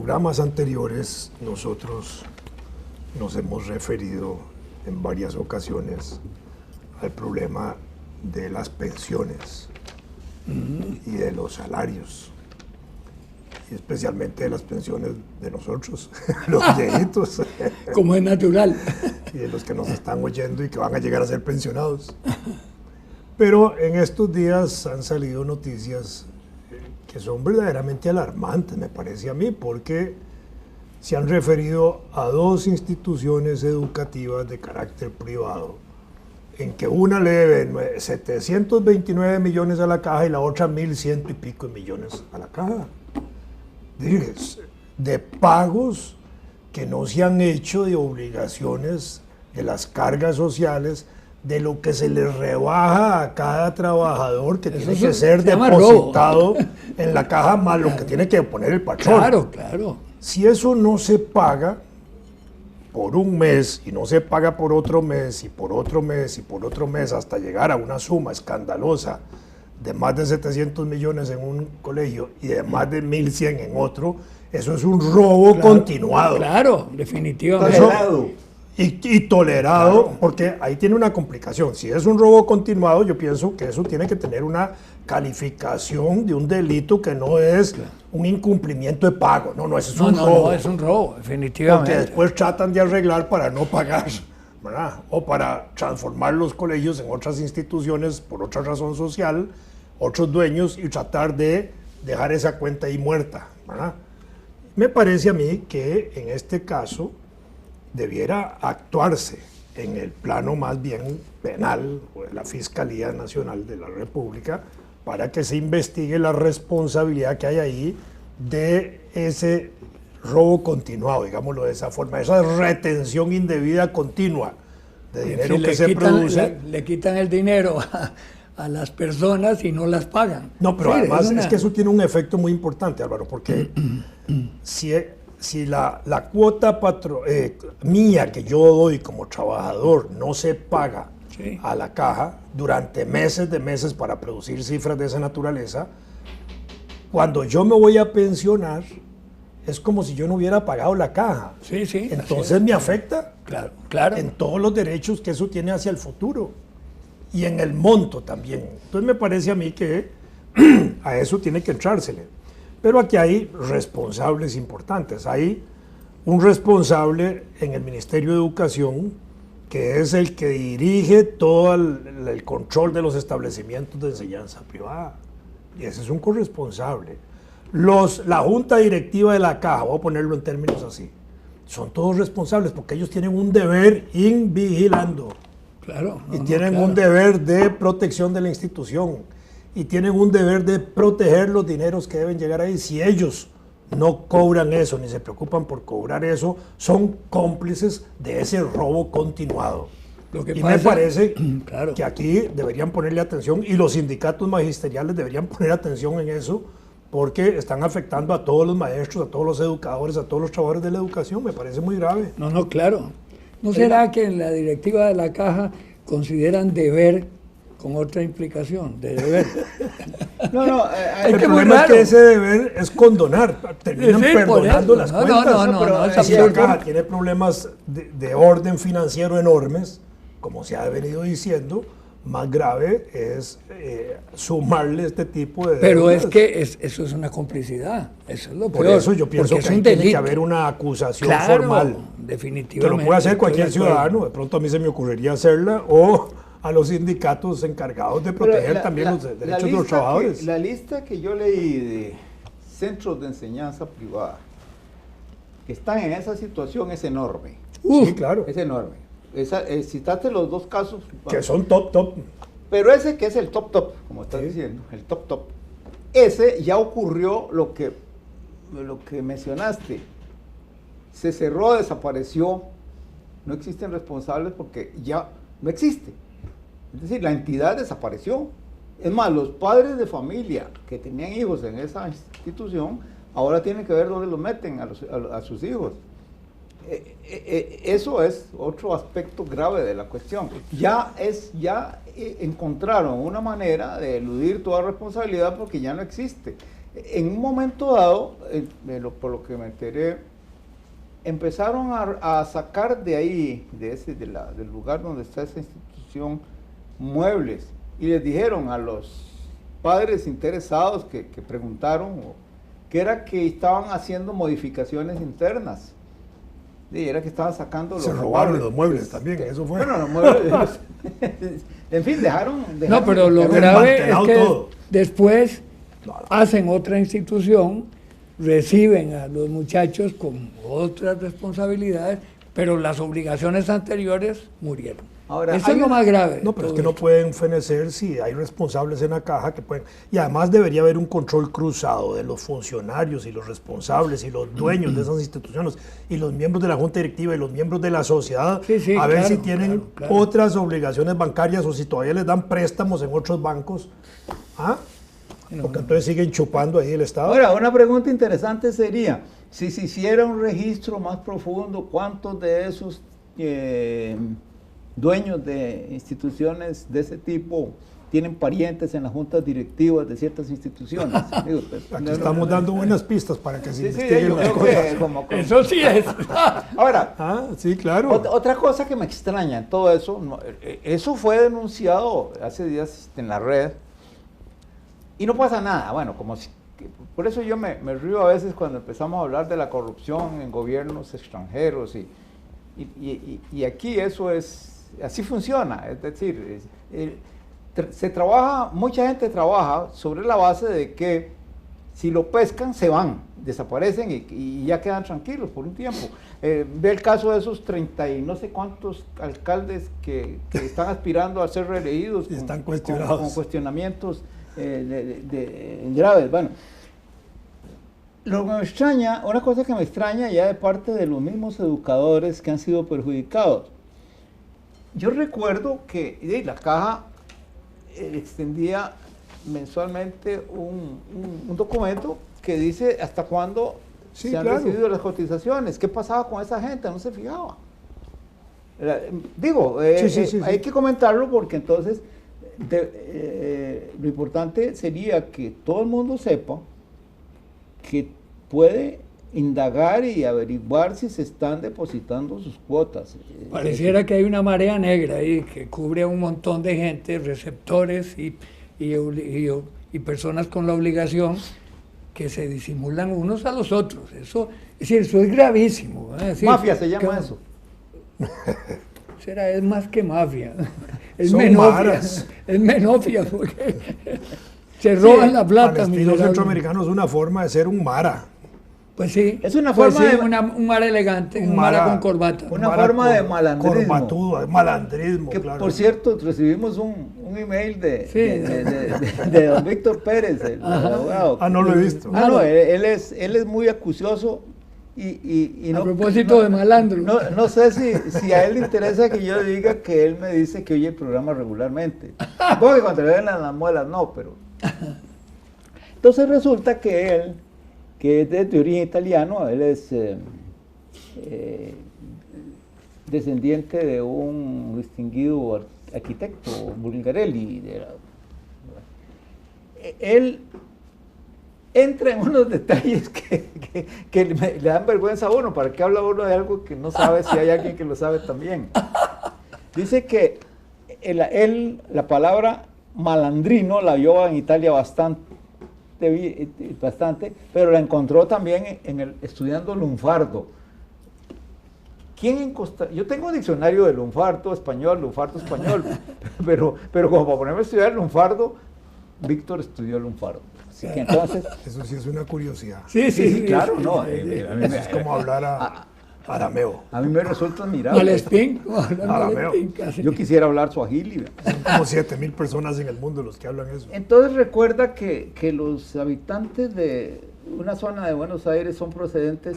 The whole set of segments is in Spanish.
programas anteriores nosotros nos hemos referido en varias ocasiones al problema de las pensiones y de los salarios, y especialmente de las pensiones de nosotros, los viejitos. Como es natural. Y de los que nos están oyendo y que van a llegar a ser pensionados. Pero en estos días han salido noticias que son verdaderamente alarmantes, me parece a mí, porque se han referido a dos instituciones educativas de carácter privado, en que una le deben 729 millones a la caja y la otra 1.100 y pico millones a la caja. De pagos que no se han hecho, de obligaciones, de las cargas sociales, de lo que se le rebaja a cada trabajador, que Eso tiene que ser se llama depositado en la caja, más lo que tiene que poner el patrón. Claro, claro. Si eso no se paga por un mes y no se paga por otro mes y por otro mes y por otro mes hasta llegar a una suma escandalosa de más de 700 millones en un colegio y de más de 1.100 en otro, eso es un robo continuado. Claro, definitivamente. Eso, y tolerado, claro, porque ahí tiene una complicación. Si es un robo continuado, yo pienso que eso tiene que tener una calificación de un delito que no es un incumplimiento de pago. No, ese es un robo. No, es un robo, definitivamente. Porque después tratan de arreglar para no pagar, ¿verdad? O para transformar los colegios en otras instituciones por otra razón social, otros dueños, y tratar de dejar esa cuenta ahí muerta, ¿verdad? Me parece a mí que en este caso debiera actuarse en el plano más bien penal o de la Fiscalía Nacional de la República para que se investigue la responsabilidad que hay ahí de ese robo continuado, digámoslo de esa forma, esa retención indebida continua de dinero que se produce. Le quitan el dinero a las personas y no las pagan. No, pero sí, además es que eso tiene un efecto muy importante, Álvaro, porque si la cuota mía que yo doy como trabajador no se paga a la caja durante meses de meses para producir cifras de esa naturaleza, cuando yo me voy a pensionar es como si yo no hubiera pagado la caja. Sí, sí. Entonces me afecta claro, en todos los derechos que eso tiene hacia el futuro y en el monto también. Entonces me parece a mí que a eso tiene que entrársele. Pero aquí hay responsables importantes. Hay un responsable en el Ministerio de Educación que es el que dirige todo el control de los establecimientos de enseñanza privada. Y ese es un corresponsable. La Junta Directiva de la Caja, voy a ponerlo en términos así, son todos responsables porque ellos tienen un deber invigilando. Claro. Y tienen un deber de protección de la institución. Y tienen un deber de proteger los dineros que deben llegar ahí. Si ellos no cobran eso, ni se preocupan por cobrar eso, son cómplices de ese robo continuado. Me parece que aquí deberían ponerle atención, y los sindicatos magisteriales deberían poner atención en eso, porque están afectando a todos los maestros, a todos los educadores, a todos los trabajadores de la educación. Me parece muy grave. No, claro. ¿No será que en la directiva de la Caja consideran deber con otra implicación de deber? El problema es que ese deber es condonar, terminan perdonando las cuentas. Si la Caja tiene problemas de orden financiero enormes, como se ha venido diciendo, más grave es sumarle este tipo de deudas. Pero es que eso es una complicidad, eso es lo peor. Por eso yo pienso que ahí tiene que haber una acusación formal. Definitivamente. Que lo puede hacer cualquier ciudadano, de pronto a mí se me ocurriría hacerla, o a los sindicatos encargados de proteger también los derechos de los trabajadores. La lista que yo leí de centros de enseñanza privada que están en esa situación es enorme. Sí, claro. Es enorme. Citaste los dos casos. Que son top. Pero ese que es el top, como estás diciendo, el top. Ese ya ocurrió lo que mencionaste. Se cerró, desapareció. No existen responsables porque ya no existe. Es decir, la entidad desapareció. Es más, los padres de familia que tenían hijos en esa institución ahora tienen que ver dónde los meten a sus hijos. Eso es otro aspecto grave de la cuestión. Ya encontraron una manera de eludir toda responsabilidad porque ya no existe. En un momento dado, por lo que me enteré, empezaron a sacar de ahí, del lugar donde está esa institución, muebles, y les dijeron a los padres interesados que preguntaron que era que estaban haciendo modificaciones internas. Y era que estaban sacando los Se robaron los muebles también, eso fue. Bueno, los muebles, en fin, dejaron no, pero lo grave es que todo. después hacen otra institución, reciben a los muchachos con otras responsabilidades, pero las obligaciones anteriores murieron. Ahora, eso es lo más grave. No, pero es que no pueden fenecer si hay responsables en la caja que pueden. Y además debería haber un control cruzado de los funcionarios y los responsables y los dueños de esas instituciones y los miembros de la junta directiva y los miembros de la sociedad, Sí, a ver claro, si tienen claro. otras obligaciones bancarias o si todavía les dan préstamos en otros bancos. ¿Ah? Porque entonces siguen chupando ahí el Estado. Ahora, una pregunta interesante sería, si se hiciera un registro más profundo, ¿cuántos de esos dueños de instituciones de ese tipo tienen parientes en las juntas directivas de ciertas instituciones? Digo, pues, Aquí estamos dando buenas pistas para que se sí, investiguen yo las creo cosas. que como Eso sí es. Ahora, Ah, sí, claro. otra cosa que me extraña en todo eso, eso fue denunciado hace días en la red y no pasa nada. Bueno, por eso yo me río a veces cuando empezamos a hablar de la corrupción en gobiernos extranjeros y aquí eso así funciona. Es decir, mucha gente trabaja sobre la base de que si lo pescan se van, desaparecen y ya quedan tranquilos por un tiempo. Ve el caso de esos 30 y no sé cuántos alcaldes que están aspirando a ser reelegidos Y están cuestionados. con cuestionamientos graves. Bueno, lo que me extraña, una cosa que me extraña ya de parte de los mismos educadores que han sido perjudicados. Yo recuerdo que la caja extendía mensualmente un documento que dice hasta cuándo Sí, se han claro. recibido las cotizaciones. ¿Qué pasaba con esa gente? No se fijaba. Digo, Sí. hay que comentarlo porque entonces lo importante sería que todo el mundo sepa que puede indagar y averiguar si se están depositando sus cuotas. Pareciera que hay una marea negra ahí que cubre a un montón de gente, receptores y personas con la obligación que se disimulan unos a los otros. Eso es gravísimo. Es decir, Mafia se llama eso. Es más que mafia. Es Son menofia. maras. Es menofia porque se roban la plata. Para el estilo miserable. centroamericano es una forma de ser un mara. Pues sí. Es una pues forma sí, de- un mara elegante, un mara con corbata. Una Mara forma de malandrismo. Corbatudo, malandrismo, Que claro. por cierto, recibimos un email Sí. de don Víctor Pérez, el abogado. Ah, no lo he visto. No, él es muy acucioso y A no. propósito de malandro. No sé si a él le interesa que yo diga que él me dice que oye el programa regularmente. Porque cuando le ven las muelas, no, pero. Entonces resulta que él, que es de origen italiano, él es descendiente de un distinguido arquitecto, Bulgarelli. Él entra en unos detalles que le dan vergüenza a uno. ¿Para qué habla uno de algo que no sabe si hay alguien que lo sabe también? Dice que la palabra malandrino la vio en Italia bastante, pero la encontró también estudiando lunfardo. Yo tengo un diccionario de lunfardo español, pero como para ponerme a estudiar lunfardo, Víctor estudió lunfardo. Así que entonces, Eso sí es una curiosidad. Sí, claro, sí, no. sí, sí. Eso es como hablar arameo. A mí me resulta admirable. Malespín, como hablan Arameo. Malespín, casi. Yo quisiera hablar suajili. Son como 7,000 personas en el mundo los que hablan eso. Entonces recuerda que los habitantes de una zona de Buenos Aires son procedentes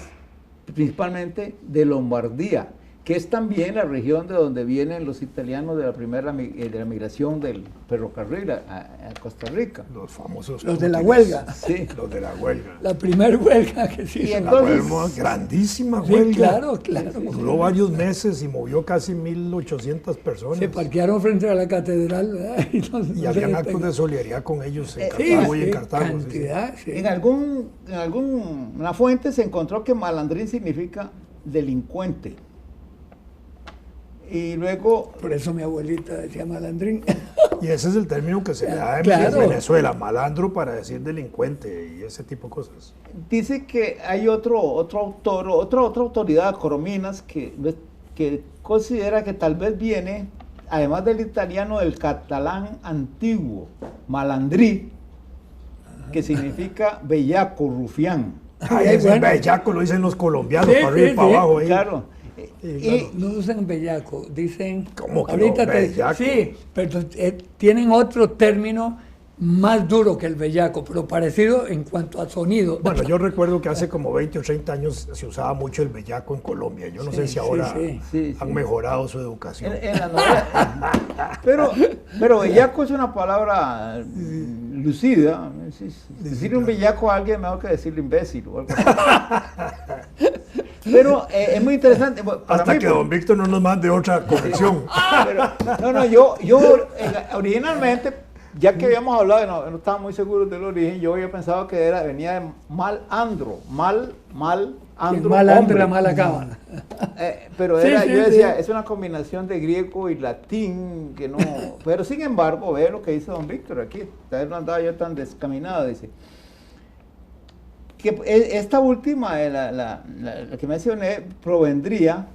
principalmente de Lombardía. que es también la región de donde vienen los italianos de de la migración del ferrocarril a Costa Rica. Los famosos. Los de la cúteres. huelga. Sí. Los de la huelga. La primer huelga que se Y hizo. entonces- La huelga, grandísima Sí, huelga. claro, claro. Duró varios meses y movió casi 1.800 personas. Se parquearon frente a la catedral, ¿verdad? Y, no Y se habían les actos pegó. de solidaridad con ellos en Sí, Cartago y en sí, Cartago. sí, sí. cantidad, sí. En alguna fuente se encontró que malandrín significa delincuente. Y luego, Por eso mi abuelita decía malandrín. Y ese es el término que se le da en Claro. Venezuela, malandro para decir delincuente y ese tipo de cosas. dice que hay otro autor, otra autoridad, Corominas, que considera que tal vez viene, además del italiano, del catalán antiguo, malandrí, que significa bellaco, rufián. Ay, Ay, ese bueno. bellaco lo dicen los colombianos, Sí, para arriba y sí, para sí. abajo. ahí. Claro. Sí, No usan bellaco, dicen. ¿Cómo que ahorita no? te- Bellaco. Sí, pero tienen otro término más duro que el bellaco, pero parecido en cuanto a sonido. Bueno, yo recuerdo que hace como 20 o 30 años se usaba mucho el bellaco en Colombia. Yo no Sí, sé si sí, ahora sí. han mejorado su educación. En la novela. Pero bellaco es una palabra lucida. Decirle un bellaco a alguien es mejor que decirle imbécil o algo así. Pero es muy interesante. Para Hasta mí, que don Víctor no nos mande otra corrección. yo originalmente, ya que habíamos hablado, no estaba muy seguro del origen, yo había pensado que venía de malandro, Quien andro, mal anda, hombre. mal acaba. Pero Sí, yo sí, decía, sí. es una combinación de griego y latín, que no... Pero sin embargo, ve lo que dice don Víctor aquí, tal vez no andaba yo tan descaminado, dice, que esta última, la que mencioné, provendría,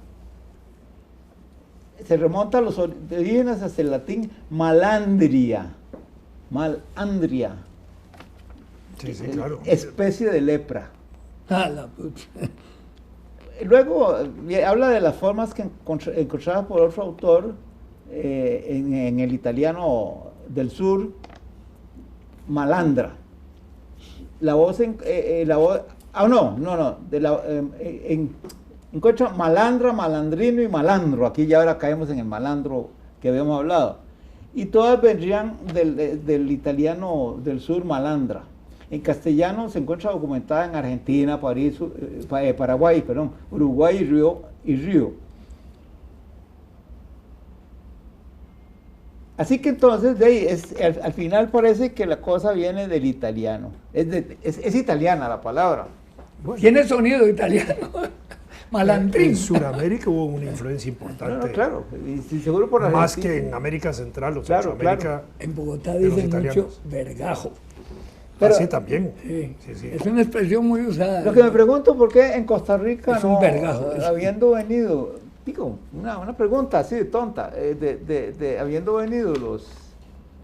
se remonta a los orígenes hasta el latín malandria, Sí, sí, claro. especie de lepra. Ah, la pucha. Luego habla de las formas que encontraba por otro autor en el italiano del sur, malandra. Encuentra malandra, malandrino y malandro. Aquí ya ahora caemos en el malandro que habíamos hablado. Y todas vendrían del italiano del sur, malandra. En castellano se encuentra documentada en Argentina, Paraguay, Uruguay y Río. Así que entonces, al final parece que la cosa viene del italiano. Es italiana la palabra. Bueno, Tiene sonido italiano. Malandrín. en Sudamérica hubo una influencia importante. No, claro, y seguro por Más Argentina. que en América Central o Claro, Centroamérica. En Bogotá de los dicen mucho italianos. vergajo. Pero- Así también. Sí. Sí, sí. Es una expresión muy usada. Lo que me pregunto, ¿por qué en Costa Rica Es un vergajo, eso. habiendo venido, digo, una pregunta así de tonta, habiendo venido los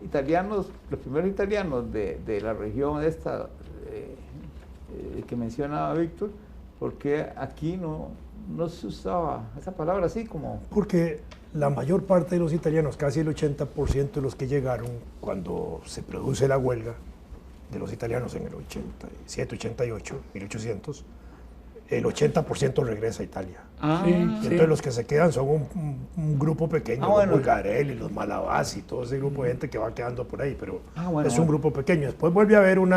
italianos, los primeros italianos de la región esta que mencionaba Víctor, ¿por qué aquí no se usaba esa palabra así como... Porque la mayor parte de los italianos, casi el 80% de los que llegaron cuando se produce la huelga de los italianos en el 87, 88, 1800, el 80% regresa a Italia. Sí, Y sí. entonces los que se quedan son un grupo pequeño, bueno. los Bulgarelli, los Malabasi, todo ese grupo de gente que va quedando por ahí, pero Bueno, es un grupo pequeño. Después vuelve a haber un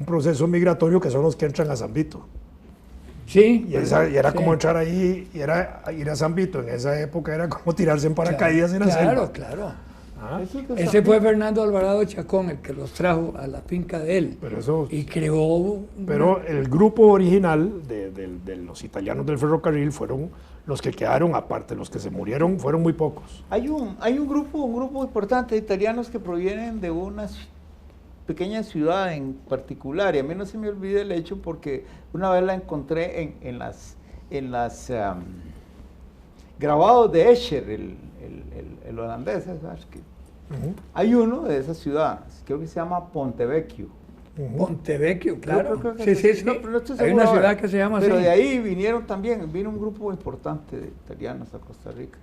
proceso migratorio que son los que entran a San Vito. Sí. Y era Sí. como entrar ahí, y era ir a San Vito en esa época era como tirarse en paracaídas en la Claro, selva. claro. Ah, Eso es de Ese San fue Vito. Fernando Alvarado Chacón, el que los trajo a la finca de él. Pero eso, Y creó. pero el grupo original de los italianos del ferrocarril fueron los que quedaron, aparte los que se murieron, fueron muy pocos. Hay un grupo importante de italianos que provienen de una pequeña ciudad en particular, y a mí no se me olvida el hecho porque una vez la encontré en las grabados de Escher, el holandés, ¿sabes? Ujú, Hay uno de esas ciudades, creo que se llama Pontevecchio. ujú. Pontevecchio, claro. Creo que Sí, sí, sí. no, pero no estoy Hay seguro una ahora. ciudad que se llama Pero así. de ahí vino un grupo importante de italianos a Costa Rica.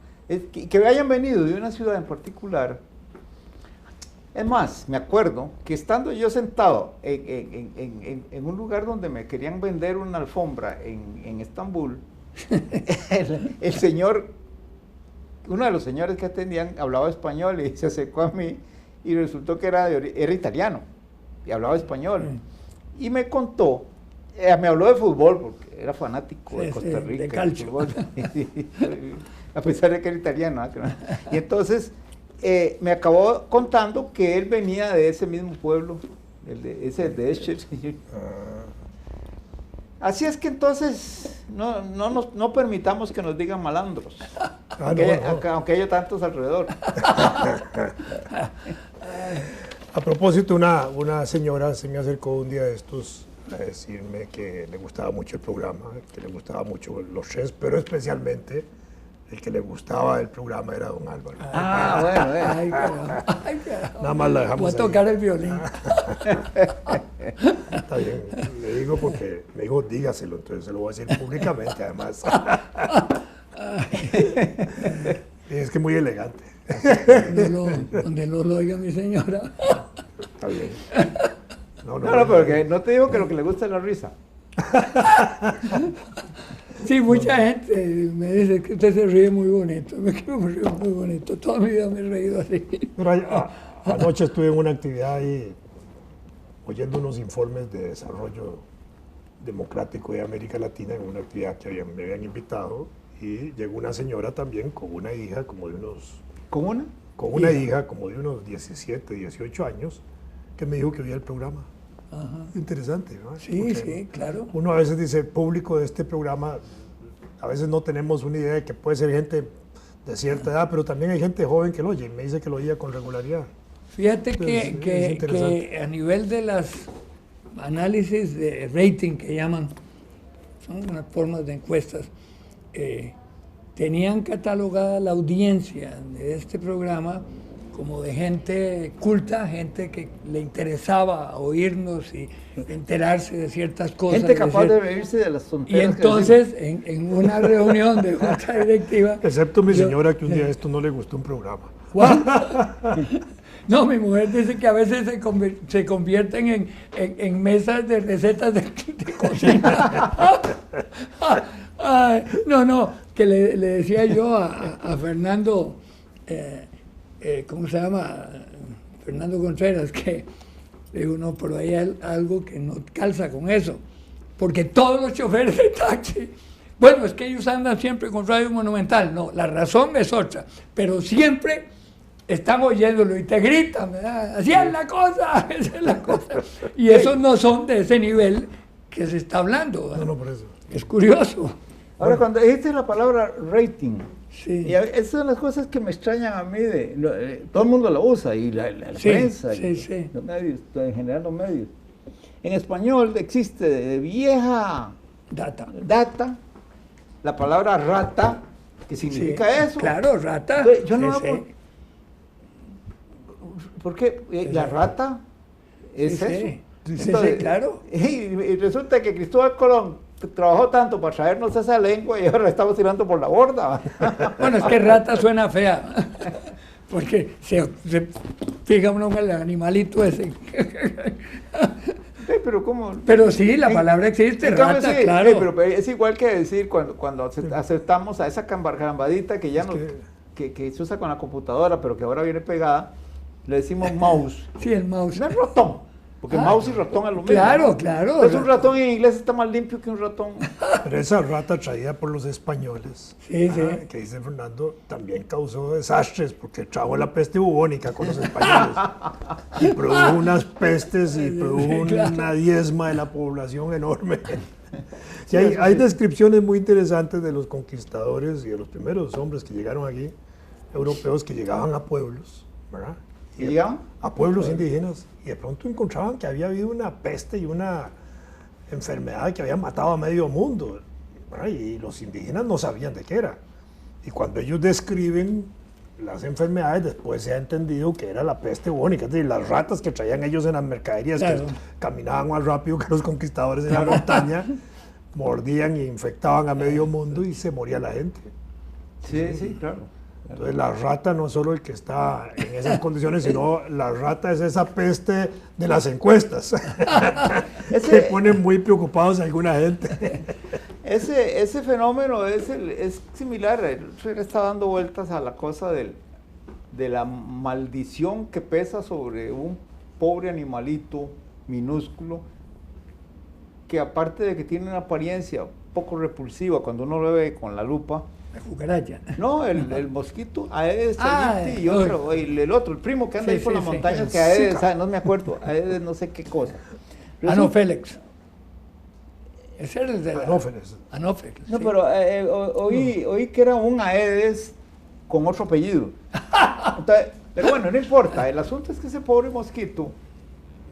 Que hayan venido de una ciudad en particular. Es más, me acuerdo que estando yo sentado en un lugar donde me querían vender una alfombra en Estambul, el señor, uno de los señores que atendían hablaba español y se acercó a mí y resultó que era italiano y hablaba español. Y me contó, me habló de fútbol porque era fanático de Costa Rica. De calcio. A pesar de que era italiano. Y entonces me acabó contando que él venía de ese mismo pueblo, ese de Escher. Así es que entonces no permitamos que nos digan malandros, aunque haya tantos alrededor. A propósito, una señora se me acercó un día de estos a decirme que le gustaba mucho el programa, que le gustaba mucho los chefs, pero especialmente el que le gustaba el programa era don Álvaro. Bueno. Ay, caramba. Nada más la dejamos voy a ahí. tocar el violín. Está bien, le digo porque me dijo dígaselo, entonces se lo voy a decir públicamente además. Y es que muy elegante. Donde lo oiga mi señora. Está bien. No, porque no te digo que lo que le gusta es la risa. Sí, mucha gente me dice que usted se ríe muy bonito. Me río muy bonito. Toda mi vida me he reído así. Pero anoche estuve en una actividad ahí oyendo unos informes de desarrollo democrático de América Latina en una actividad que me habían invitado y llegó una señora también con una hija como de unos... ¿Con una? Con una hija como de unos 17, 18 años que me dijo que veía el programa. Ajá. Interesante, ¿no? Sí, Porque sí, claro. uno a veces dice, público de este programa, a veces no tenemos una idea de que puede ser gente de cierta edad, pero también hay gente joven que lo oye, me dice que lo oía con regularidad. Fíjate Entonces, que a nivel de las análisis de rating que llaman, son unas formas de encuestas, tenían catalogada la audiencia de este programa como de gente culta, gente que le interesaba oírnos y enterarse de ciertas cosas. Gente capaz de reírse de las tonterías. Y entonces, en una reunión de junta directiva... Excepto mi señora, que un día esto no le gustó un programa. ¿Cuál? No, mi mujer dice que a veces se convierten en mesas de recetas de cocina. Ay, no, que le decía yo a Fernando, ¿cómo se llama? Fernando Contreras, que le digo, no, pero hay algo que no calza con eso, porque todos los choferes de taxi, bueno, es que ellos andan siempre con Radio Monumental, no, la razón es otra, pero siempre están oyéndolo y te gritan, ¿verdad? Así es la cosa, esa es la cosa. Y esos no son de ese nivel que se está hablando, ¿verdad? No, por eso. Es curioso. Ahora, cuando dijiste la palabra rating, Sí. y esas son las cosas que me extrañan a mí, todo el mundo la usa, y la Sí, prensa, sí, y sí. los medios, en general los medios. En español existe de vieja data la palabra rata, que significa Sí, eso. Claro, rata. Entonces, yo no Sí, hago- sí. ¿Por qué? La rata es Sí, eso. sí. Sí, claro. Y resulta que Cristóbal Colón trabajó tanto para traernos esa lengua y ahora la estamos tirando por la borda. Bueno, es que rata suena fea, porque se fija uno en el animalito ese. Sí, pero ¿cómo? Pero sí, la palabra existe, En cambio, rata, sí, claro. sí, pero es igual que decir cuando aceptamos a esa carambadita que ya que se usa con la computadora, pero que ahora viene pegada, le decimos mouse. Sí, el mouse. No es ratón, porque mouse y ratón es lo mismo. Claro, ¿no? claro. Entonces un ratón en inglés está más limpio que un ratón. Pero esa rata traída por los españoles, Sí, sí. que dice Fernando, también causó desastres porque trajo la peste bubónica con los españoles y produjo unas pestes y produjo claro. una diezma de la población enorme. Sí, hay descripciones muy interesantes de los conquistadores y de los primeros hombres que llegaron aquí, europeos que llegaban a pueblos, ¿verdad? ¿Y llegaban? A pueblos indígenas, y de pronto encontraban que había habido una peste y una enfermedad que había matado a medio mundo, ¿verdad? Y los indígenas no sabían de qué era. Y cuando ellos describen las enfermedades, después se ha entendido que era la peste bubónica, es decir, las ratas que traían ellos en las mercaderías, Claro. que caminaban más rápido que los conquistadores en la montaña, mordían e infectaban a medio mundo y se moría la gente. Sí, claro. Entonces la rata no es solo el que está en esas condiciones, sino la rata es esa peste de las encuestas. Se ponen muy preocupados alguna gente. ese fenómeno es similar. Él está dando vueltas a la cosa de la maldición que pesa sobre un pobre animalito minúsculo que, aparte de que tiene una apariencia poco repulsiva cuando uno lo ve con la lupa. La cucaracha. No, el mosquito, Aedes aegypti y otro, el otro, el primo que anda ahí por las montañas, que Aedes, no me acuerdo, Aedes no sé qué cosa. Anopheles. Ese era el de Anófeles. Anopheles. No, sí. pero oí que era un Aedes con otro apellido. Entonces, pero bueno, no importa. El asunto es que ese pobre mosquito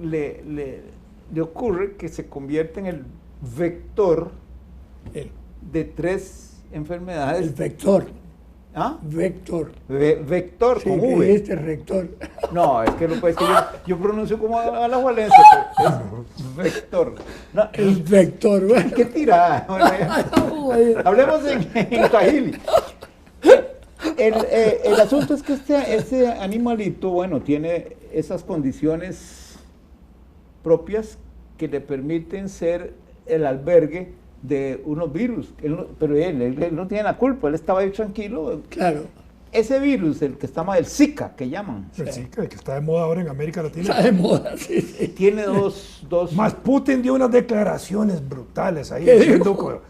le ocurre que se convierte en el vector de 3 enfermedades. El vector. ¿Ah? Vector. Vector, Sí, con que V. dijiste rector. No, es que, yo pronuncio como a la Jualense, es vector. No, El vector. Bueno. ¿qué tirada? Hablemos en Swahili. El asunto es que este animalito, bueno, tiene esas condiciones propias que le permiten ser el albergue de unos virus. Pero él no tiene la culpa, él estaba ahí tranquilo. Claro. Ese virus, el que está mal, el Zika, que llaman, El Zika, el que está de moda ahora en América Latina. Está de moda, sí, sí. tiene dos Más Putin dio unas declaraciones brutales ahí, ¿Qué diciendo dijo?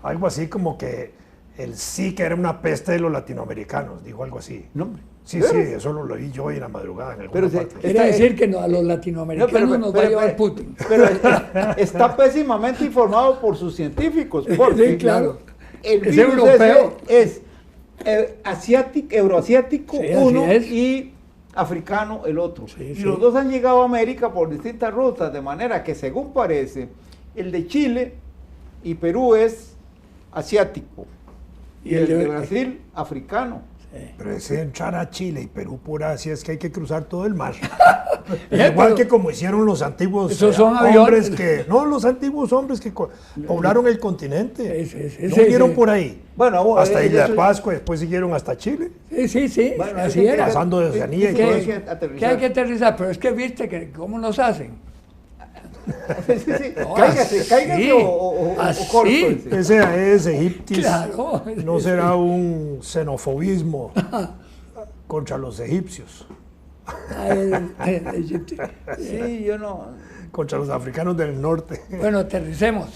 algo así como que el Zika era una peste de los latinoamericanos, dijo algo así. No, hombre. Sí, sí, eso lo leí yo en la madrugada en alguna Pero parte. Quiere decir que a los latinoamericanos nos va a llevar Putin. Pero está pésimamente informado por sus científicos, porque Sí, claro. el Es virus europeo. ese es euroasiático Sí, así uno es. y africano el otro. Sí, y sí. los dos han llegado a América por distintas rutas, de manera que, según parece, el de Chile y Perú es asiático y el de Brasil africano. Pero ese entrar a Chile y Perú por Asia es que hay que cruzar todo el mar. Pero- Igual que como hicieron los antiguos Esos son hombres aviones. que... No, los antiguos hombres que poblaron el continente. Sí, sí, No sí, vinieron sí. por ahí. Bueno, Hasta Isla de eso- Pascua, después siguieron hasta Chile. Sí, sí, sí. Bueno, así hay que- era. Pasando de Oceanía y Que- todo hay eso. que Que aterrizar. hay que aterrizar, pero es que viste que cómo nos hacen. Sí, sí. No, Cáigase así, o así. córtese. Ese Aedes aegypti Claro. no será un xenofobismo contra los egipcios, Egipto. Sí, yo no. contra los africanos del norte. Bueno, aterricemos.